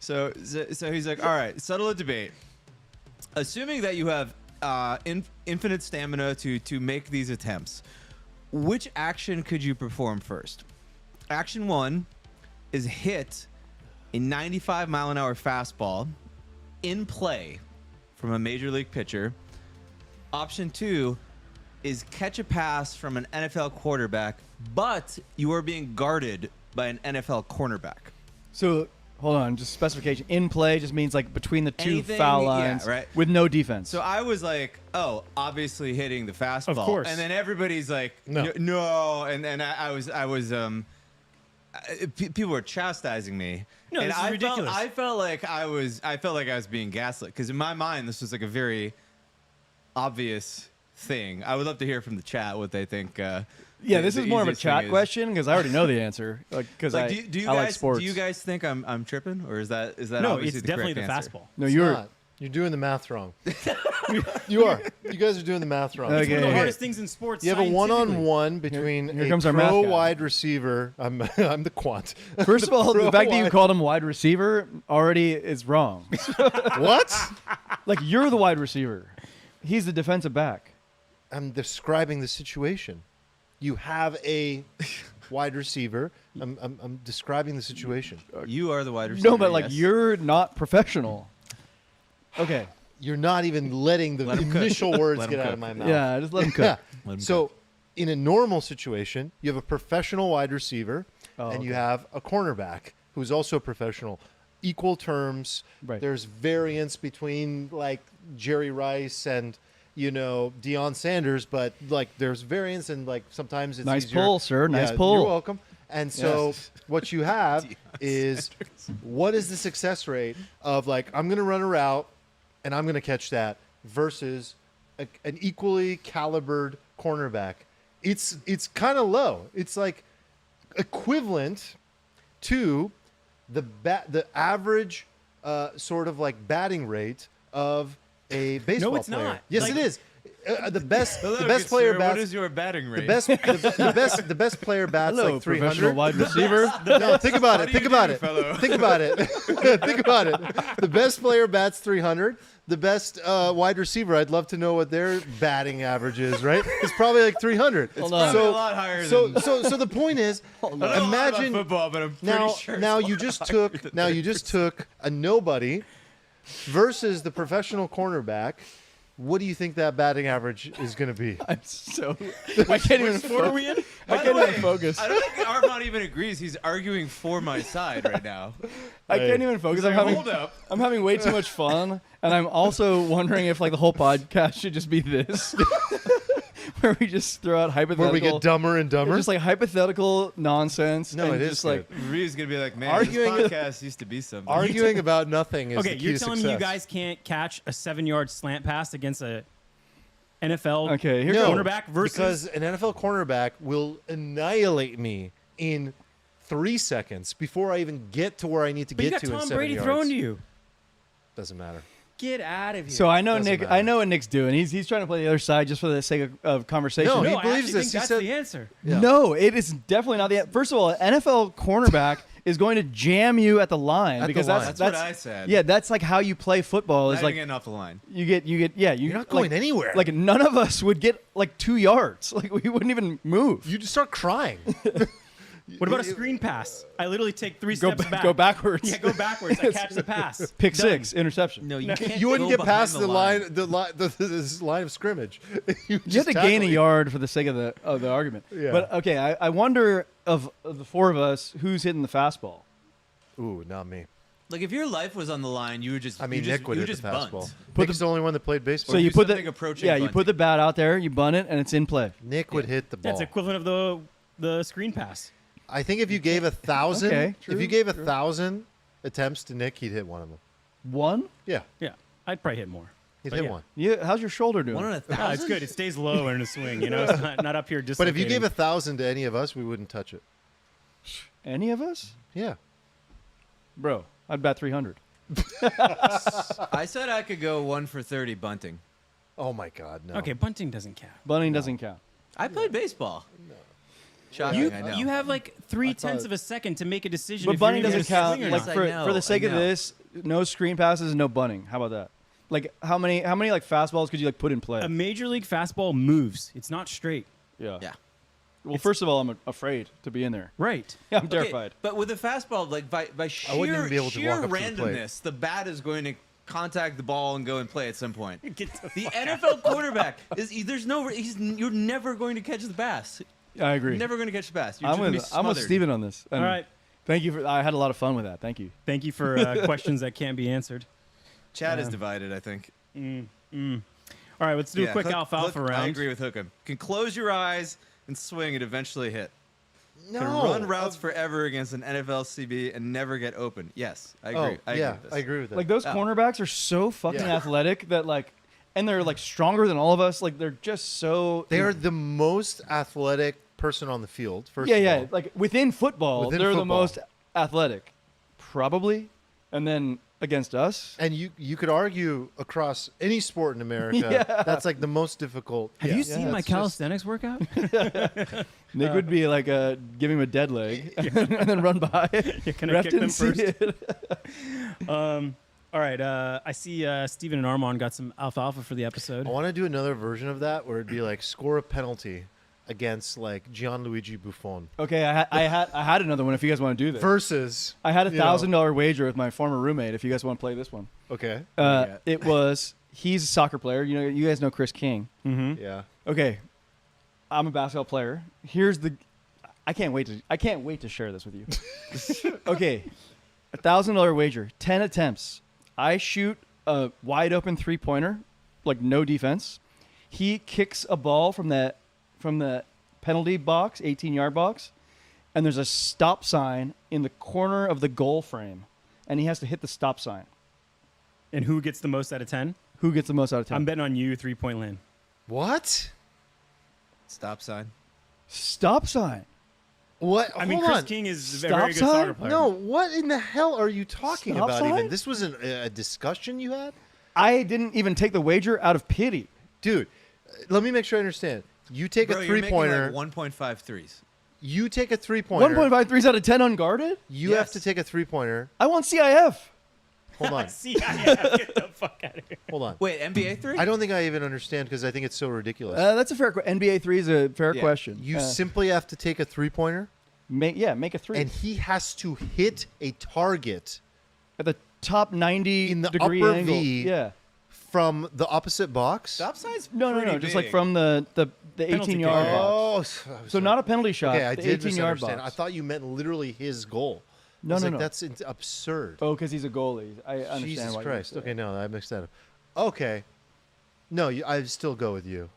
So he's like, all right, settle a debate. Assuming that you have infinite stamina to make these attempts, which action could you perform first? Action 1 is hit a 95-mile-an-hour fastball in play from a major league pitcher. Option 2 is catch a pass from an NFL quarterback, but you are being guarded by an NFL cornerback. So hold on, just specification. In play just means like between the two Anything, foul lines, yeah, right. with no defense. So I was like, oh, obviously hitting the fastball. Of course. And then everybody's like, No. no. And people were chastising me. No, and this is ridiculous. I felt like I was being gaslit because in my mind this was like a very obvious thing. I would love to hear from the chat what they think. yeah, this is more of a easiest chat thing is. question because I already know the answer. Like, because Like, I do you like guys sports. do you guys think I'm tripping, or is that No, obviously it's the definitely correct the answer? fastball. No, It's you're not. You're doing the math wrong. You are. You guys are doing the math wrong. Okay. It's one of the Okay. hardest things in sports. You have a scientifically. one-on-one between Here a comes our math pro guy. wide receiver. I'm the quant. First of all, the pro fact that you wide- called him wide receiver already is wrong. What? Like, you're the wide receiver. He's the defensive back. I'm describing the situation. You have a wide receiver. I'm describing the situation. You are the wide receiver. No, but like, yes. you're not professional. Okay. You're not even letting the Let him cook. initial words Let him get out cook. of my mouth. Yeah, just let him cook. Let him So, in a normal situation, you have a professional wide receiver, Oh, and you okay. have a cornerback who's also a professional. Equal terms. Right. There's variance between like Jerry Rice and Deion Sanders, but like there's variance, and like sometimes it's Nice easier. pull, sir. Nice Yeah, pull. You're welcome. And so Yes. what you have is what is the success rate of like I'm going to run a route and I'm going to catch that versus an equally calibered cornerback. It's kind of low. It's like equivalent to the average sort of like batting rate of a baseball it's player. not. Yes, Like- it is. The best Hello, the best good player sir. bats What is your batting rate? the best player bats Hello, like professional 300. wide receiver. No, think about How it. do Think you about do, it. fellow? Think about it. Think about it. The best player bats 300. The best wide receiver, I'd love to know what their batting average is, right? It's probably like 300. Hold on. Probably a lot higher So than. so the point is, I don't know a lot about imagine football, but I'm pretty now sure. now it's you a lot just higher took than now you 30%. just took a nobody versus the professional cornerback. What do you think that batting average is going to be? I'm so. I can't even. What are we in? I By the can't way, even focus. I don't think Armand even agrees. He's arguing for my side right now. I can't even focus. He's like, I'm hold up. having way too much fun, and I'm also wondering if like the whole podcast should just be this, where we just throw out hypothetical, Where we get dumber and dumber? just like hypothetical nonsense. No, and it is just like good. Rui's gonna be like, man, Arguing- this podcast used to be something. Arguing about nothing is Okay, the key you're to telling success. me you guys can't catch a 7-yard slant pass against a NFL okay, here No, goes. cornerback versus because an NFL cornerback will annihilate me in 3 seconds before I even get to where I need to But you get got to in Tom 7 Brady yards. throwing to you. Doesn't matter. Get out of here. So I know Doesn't Nick. matter. I know what Nick's doing. He's trying to play the other side just for the sake of conversation. No, no, he I believes actually this. think He that's said- the answer. Yeah. No, it is definitely not the. First of all, an NFL cornerback is going to jam you at the line At the because line. That's what I said. Yeah, that's like how you play football. Is Not like even getting off the line. you get yeah. You're not going anywhere. Like none of us would get like 2 yards. Like we wouldn't even move. You just start crying. What about a screen pass? I literally take 3 Go steps back. go backwards. Yeah, go backwards. I catch the pass. Pick Done. 6, interception. No, you can't. You wouldn't go get past behind the line, this line of scrimmage. You have to gain a yard for the sake of the argument. Yeah. But okay, I wonder of the four of us who's hitting the fastball. Ooh, not me. Like if your life was on the line, you would just. I mean, you just, Nick would you hit just the fastball. bunt. Put Nick's the only one that played baseball. So you do put something the approaching you put bunting. the bat out there, you bunt it, and it's in play. Nick would hit the ball. That's equivalent of the screen pass. I think if you gave 1,000, Okay, if you gave 1,000 attempts to Nick, he'd hit one of them. One? Yeah, Yeah, I'd probably hit more. he'd But hit yeah. one. Yeah. How's your shoulder doing? 1 in a No, thousand. it's good. It stays low in a swing. You know, it's not up here But dislocating. if you gave 1,000 to any of us, we wouldn't touch it. Any of us? Yeah. Bro, I'd bat 300. I said I could go 1 for 30 bunting. Oh my God, no. Okay, bunting doesn't count. Bunting doesn't count. I played baseball. Shocking, I know. You have like 3/10 thought- of a second to make a decision. But if you're bunting gonna doesn't swing count. or Like not. I know, for the sake I of know. this, no screen passes and no bunting. How about that? Like how many like fastballs could you like put in play? A major league fastball moves. It's not straight. Yeah. Yeah. Well, first of all, I'm afraid to be in there. Right. I'm Okay, terrified. but with a fastball, like by I sheer, wouldn't even be able to sheer walk up to the plate. randomness, the bat is going to contact the ball and go and play at some point. Get the The fuck NFL quarterback you're never going to catch the bass. I agree. You're never going to catch the bass. You're I'm just gonna be with smothered. Steven on this. All And right. Thank you for. I had a lot of fun with that. Thank you. Thank you for questions that can't be answered. Chad is divided, I think. All right, let's do a quick Hook- alfalfa Hook- round. I agree with Hookham. Can close your eyes and swing and eventually hit. No. Can run routes forever against an NFL CB and never get open. Yes, I agree. Oh, I agree yeah, with this. I agree with that. Like those Oh. cornerbacks are so fucking Yeah. athletic that like, and they're like stronger than all of us. Like they're just so. they are the most athletic person on the field. First Yeah, of yeah. all. Like within football, Within they're the football. most athletic, probably, and then against us. And you could argue across any sport in America, Yeah. that's like the most difficult. Have Yeah. you seen my it's just- calisthenics workout? Nick would be like, give him a dead leg and then run by. Can I Ref kick them didn't see first? it. All right. I see Steven and Armand got some alfalfa for the episode. I want to do another version of that where it'd be like score a penalty against like Gianluigi Buffon Okay, I had another one. If you guys want to do this, versus. I had you know- $1,000 wager with my former roommate. If you guys want to play this one, Okay. Yeah. it was he's a soccer player. You know, you guys know Chris King. Mm-hmm. Yeah. Okay, I'm a basketball player. Here's the. I can't wait to share this with you. Okay, $1,000 wager, 10 attempts. I shoot a wide open 3-pointer, like no defense. He kicks a ball from the penalty box, 18-yard box, and there's a stop sign in the corner of the goal frame, and he has to hit the stop sign. And who gets the most out of 10? Who gets the most out of 10? I'm betting on you, 3-point land. What? Stop sign. Stop sign. What? I mean, Hold Chris on. King is a Stop very good sign? soccer player. No, what in the hell are you talking Stop about? sign? Even this was a discussion you had, I didn't even take the wager out of pity. dude. Let me make sure I understand. You take Bro, a you're 3-pointer. making like 1.5 threes. You take a 3-pointer. 1.53s out of 10 unguarded? You Yes. have to take a 3-pointer. I want CIF. Hold on. See, get the fuck out of here. Hold on. Wait, NBA 3? I don't think I even understand because I think it's so ridiculous. That's a fair NBA 3 is a fair Yeah. question. You simply have to take a 3-pointer, make a 3. and he has to hit a target At the top 90 in the degree upper angle. V. Yeah. from the opposite box. Stop sign's No, pretty just like big. from the Penalty 18-yard kick. box. Oh, So not a penalty shot. Okay, I the did 18-yard misunderstand. box. I thought you meant literally his goal. I No, was no, like, no. That's absurd. Oh, because he's a goalie. I understand Jesus why. you Christ. would say Okay, that. no, I mixed that up. Okay. No, I'd still go with you.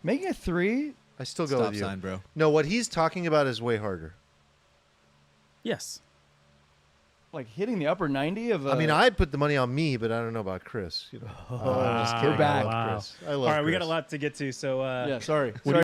Making a 3? I still go Stop with you. sign, bro. No, what he's talking about is way harder. Yes. Like hitting the upper 90 of a... I mean, I'd put the money on me, but I don't know about Chris. You know. I'm just kidding. We're back. I love Chris. I love All right, we got a Chris. lot to get to, so Yeah, sorry. What do